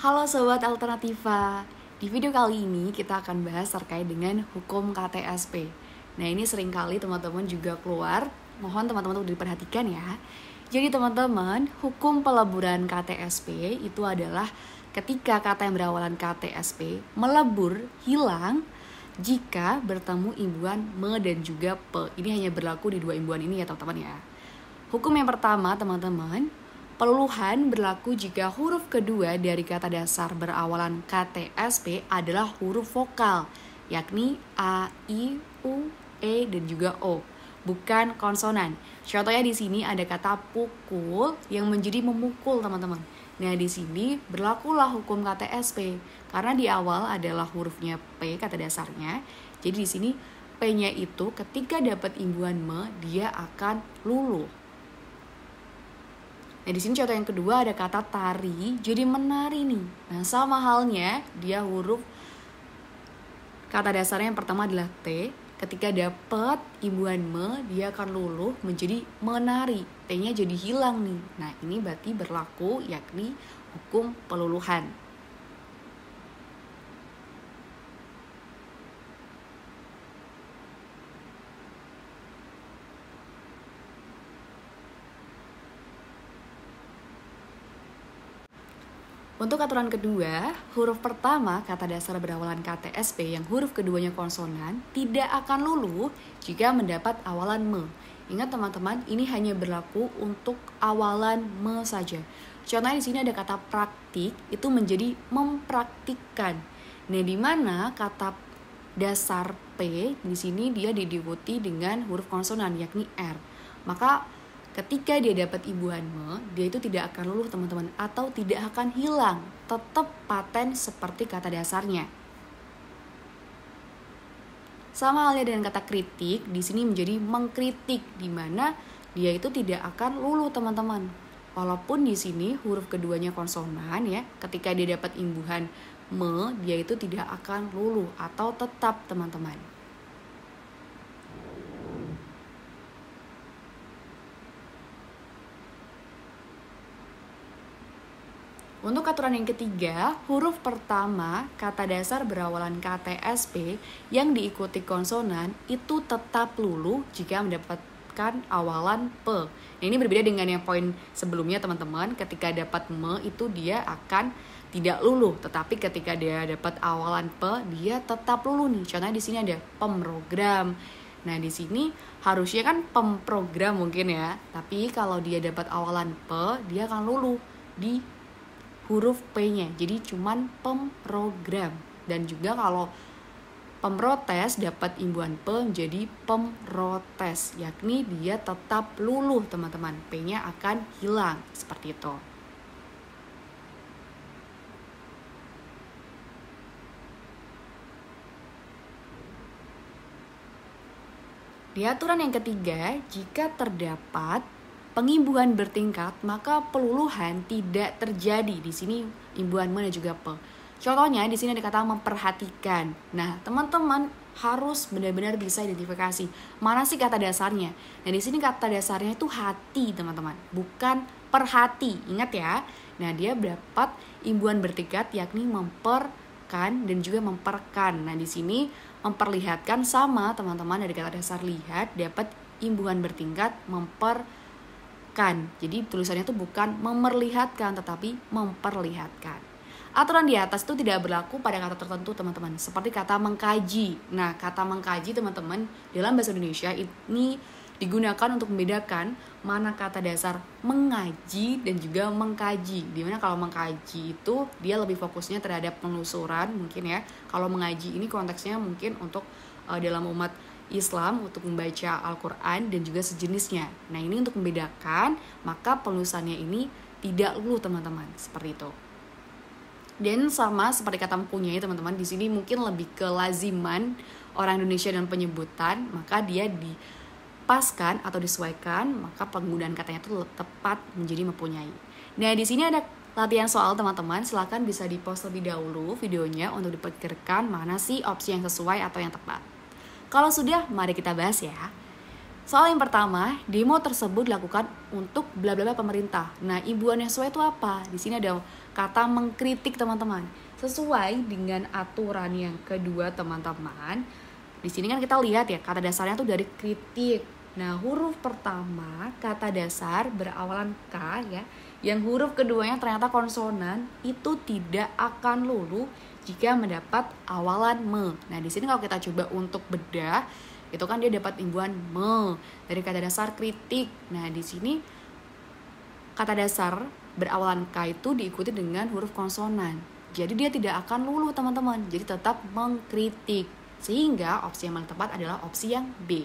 Halo Sobat Alternativa, di video kali ini kita akan bahas terkait dengan hukum KTSP. Nah ini seringkali teman-teman juga keluar, mohon teman-teman untuk diperhatikan ya. Jadi teman-teman, hukum peleburan KTSP itu adalah ketika kata yang berawalan KTSP melebur, hilang, jika bertemu imbuhan me dan juga pe. Ini hanya berlaku di dua imbuhan ini ya teman-teman ya. Hukum yang pertama teman-teman, peluluhan berlaku jika huruf kedua dari kata dasar berawalan KTSP adalah huruf vokal, yakni A, I, U, E, dan juga O, bukan konsonan. Contohnya di sini ada kata pukul yang menjadi memukul, teman-teman. Nah, di sini berlakulah hukum KTSP karena di awal adalah hurufnya P kata dasarnya. Jadi di sini P-nya itu ketika dapat imbuhan me, dia akan luluh. Nah, di sini contoh yang kedua ada kata tari, jadi menari nih. Nah, sama halnya dia huruf kata dasarnya yang pertama adalah T. Ketika dapat imbuhan me, dia akan luluh menjadi menari. T-nya jadi hilang nih. Nah, ini berarti berlaku yakni hukum peluluhan. Untuk aturan kedua, huruf pertama kata dasar berawalan KTSP yang huruf keduanya konsonan tidak akan luluh jika mendapat awalan me. Ingat teman-teman, ini hanya berlaku untuk awalan me saja. Contohnya di sini ada kata praktik, itu menjadi mempraktikkan. Nah, di mana kata dasar P di sini dia diikuti dengan huruf konsonan yakni R. Maka ketika dia dapat imbuhan me, dia itu tidak akan luluh teman-teman atau tidak akan hilang, tetap paten seperti kata dasarnya. Sama halnya dengan kata kritik, di sini menjadi mengkritik, di mana dia itu tidak akan luluh teman-teman. Walaupun di sini huruf keduanya konsonan ya, ketika dia dapat imbuhan me, dia itu tidak akan luluh atau tetap teman-teman. Untuk aturan yang ketiga, huruf pertama kata dasar berawalan KTSP yang diikuti konsonan itu tetap luluh jika mendapatkan awalan P. Nah, ini berbeda dengan yang poin sebelumnya teman-teman. Ketika dapat me itu dia akan tidak luluh, tetapi ketika dia dapat awalan P dia tetap luluh nih. Contohnya di sini ada pemrogram. Nah, di sini harusnya kan pemprogram mungkin ya, tapi kalau dia dapat awalan P dia akan luluh di huruf P-nya, jadi cuman pemrogram. Dan juga kalau pemrotes dapat imbuhan P menjadi pemrotes, yakni dia tetap luluh teman-teman, P-nya akan hilang, seperti itu. Di aturan yang ketiga, jika terdapat pengimbuhan bertingkat, maka peluluhan tidak terjadi. Di sini imbuhan me dan juga pe. Contohnya di sini ada kata memperhatikan. Nah, teman-teman harus benar-benar bisa identifikasi mana sih kata dasarnya. Nah, di sini kata dasarnya itu hati, teman-teman, bukan perhati. Ingat ya. Nah, dia dapat imbuhan bertingkat yakni memperkan dan juga memperkan. Nah, di sini memperlihatkan sama teman-teman dari kata dasar lihat dapat imbuhan bertingkat memperkan. Jadi tulisannya itu bukan memerlihatkan tetapi memperlihatkan. Aturan di atas itu tidak berlaku pada kata tertentu teman-teman, seperti kata mengkaji. Nah, kata mengkaji teman-teman dalam bahasa Indonesia ini digunakan untuk membedakan mana kata dasar mengaji dan juga mengkaji. Dimana kalau mengkaji itu dia lebih fokusnya terhadap penelusuran mungkin ya. Kalau mengaji ini konteksnya mungkin untuk dalam umat Islam untuk membaca Al-Quran dan juga sejenisnya. Nah, ini untuk membedakan, maka penulisannya ini tidak luluh teman-teman, seperti itu. Dan sama seperti kata mempunyai teman-teman, di sini mungkin lebih ke laziman orang Indonesia dan penyebutan, maka dia dipaskan atau disesuaikan, maka penggunaan katanya itu tepat menjadi mempunyai. Nah, di sini ada latihan soal teman-teman, silakan bisa di-post lebih dahulu videonya untuk dipikirkan mana sih opsi yang sesuai atau yang tepat. Kalau sudah, mari kita bahas ya. Soal yang pertama, demo tersebut dilakukan untuk bla bla bla pemerintah. Nah, imbuhan yang sesuai itu apa? Di sini ada kata mengkritik teman-teman. Sesuai dengan aturan yang kedua teman-teman. Di sini kan kita lihat ya, kata dasarnya tuh dari kritik. Nah, huruf pertama kata dasar berawalan K ya, yang huruf keduanya ternyata konsonan, itu tidak akan luluh jika mendapat awalan me. Nah, di sini kalau kita coba untuk bedah, itu kan dia dapat imbuhan me dari kata dasar kritik. Nah, di sini kata dasar berawalan K itu diikuti dengan huruf konsonan. Jadi dia tidak akan luluh teman-teman. Jadi tetap mengkritik. Sehingga opsi yang paling tepat adalah opsi yang B.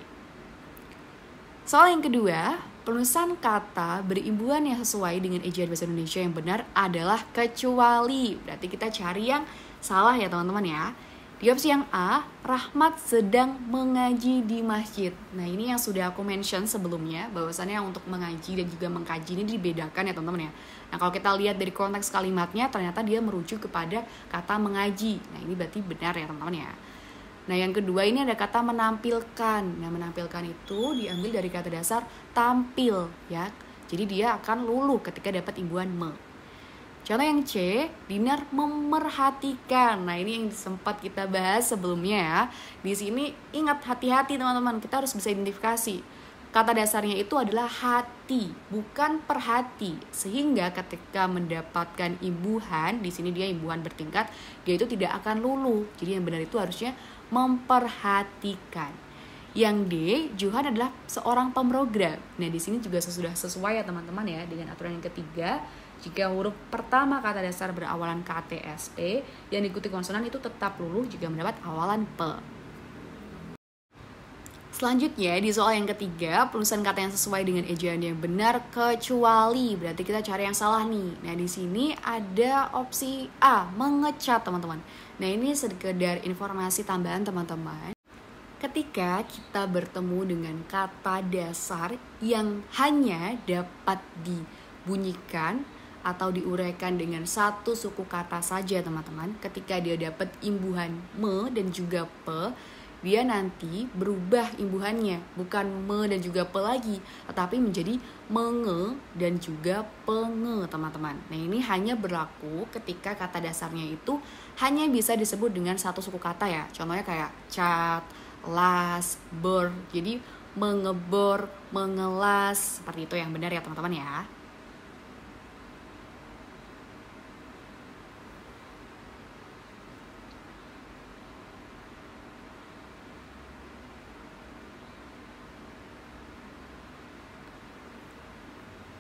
Soal yang kedua, penulisan kata berimbuhan yang sesuai dengan ejaan bahasa Indonesia yang benar adalah kecuali. Berarti kita cari yang salah ya teman-teman ya. Di opsi yang A, Rahmat sedang mengaji di masjid. Nah, ini yang sudah aku mention sebelumnya, bahwasannya untuk mengaji dan juga mengkaji ini dibedakan ya teman-teman ya. Nah, kalau kita lihat dari konteks kalimatnya, ternyata dia merujuk kepada kata mengaji. Nah, ini berarti benar ya teman-teman ya. Nah, yang kedua ini ada kata menampilkan. Nah, menampilkan itu diambil dari kata dasar tampil ya. Jadi dia akan luluh ketika dapat imbuhan me. Contoh yang C, Dinar memerhatikan. Nah, ini yang sempat kita bahas sebelumnya ya. Di sini ingat hati-hati teman-teman, kita harus bisa identifikasi. Kata dasarnya itu adalah hati, bukan perhati. Sehingga ketika mendapatkan imbuhan, di sini dia imbuhan bertingkat, dia itu tidak akan luluh. Jadi yang benar itu harusnya memperhatikan. Yang D, Johan adalah seorang pemrogram. Nah, di sini juga sudah sesuai ya teman-teman ya dengan aturan yang ketiga. Jika huruf pertama kata dasar berawalan KTSP yang diikuti konsonan itu tetap luluh jika mendapat awalan P. Selanjutnya di soal yang ketiga, penulisan kata yang sesuai dengan ejaan yang benar kecuali. Berarti kita cari yang salah nih. Nah, di sini ada opsi A, mengecat teman-teman. Nah, ini sekedar informasi tambahan teman-teman. Ketika kita bertemu dengan kata dasar yang hanya dapat dibunyikan atau diuraikan dengan satu suku kata saja teman-teman, ketika dia dapat imbuhan me dan juga pe, dia nanti berubah imbuhannya, bukan me dan juga pe lagi, tetapi menjadi menge dan juga penge teman-teman. Nah, ini hanya berlaku ketika kata dasarnya itu hanya bisa disebut dengan satu suku kata ya. Contohnya kayak cat, las, ber. Jadi mengebor, mengelas, seperti itu yang benar ya teman-teman ya.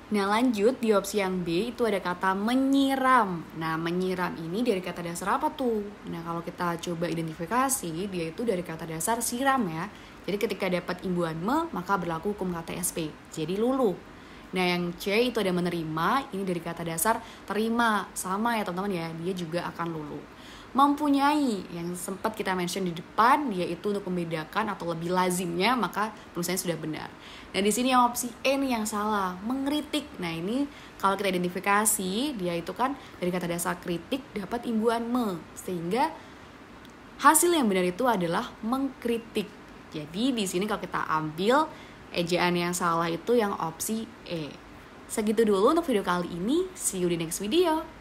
Nah, lanjut di opsi yang B itu ada kata menyiram. Nah, menyiram ini dari kata dasar apa tuh? Nah, kalau kita coba identifikasi, dia itu dari kata dasar siram ya. Jadi ketika dapat imbuhan me, maka berlaku hukum kata SP. Jadi luluh. Nah, yang C itu ada menerima, ini dari kata dasar terima. Sama ya teman-teman ya, dia juga akan luluh. Mempunyai, yang sempat kita mention di depan, yaitu untuk membedakan atau lebih lazimnya, maka tulisannya sudah benar. Nah, di sini yang opsi E nih yang salah, mengkritik. Nah, ini kalau kita identifikasi, dia itu kan dari kata dasar kritik dapat imbuhan me, sehingga hasil yang benar itu adalah mengkritik. Jadi di sini kalau kita ambil ejaan yang salah itu yang opsi E. Segitu dulu untuk video kali ini. See you di next video.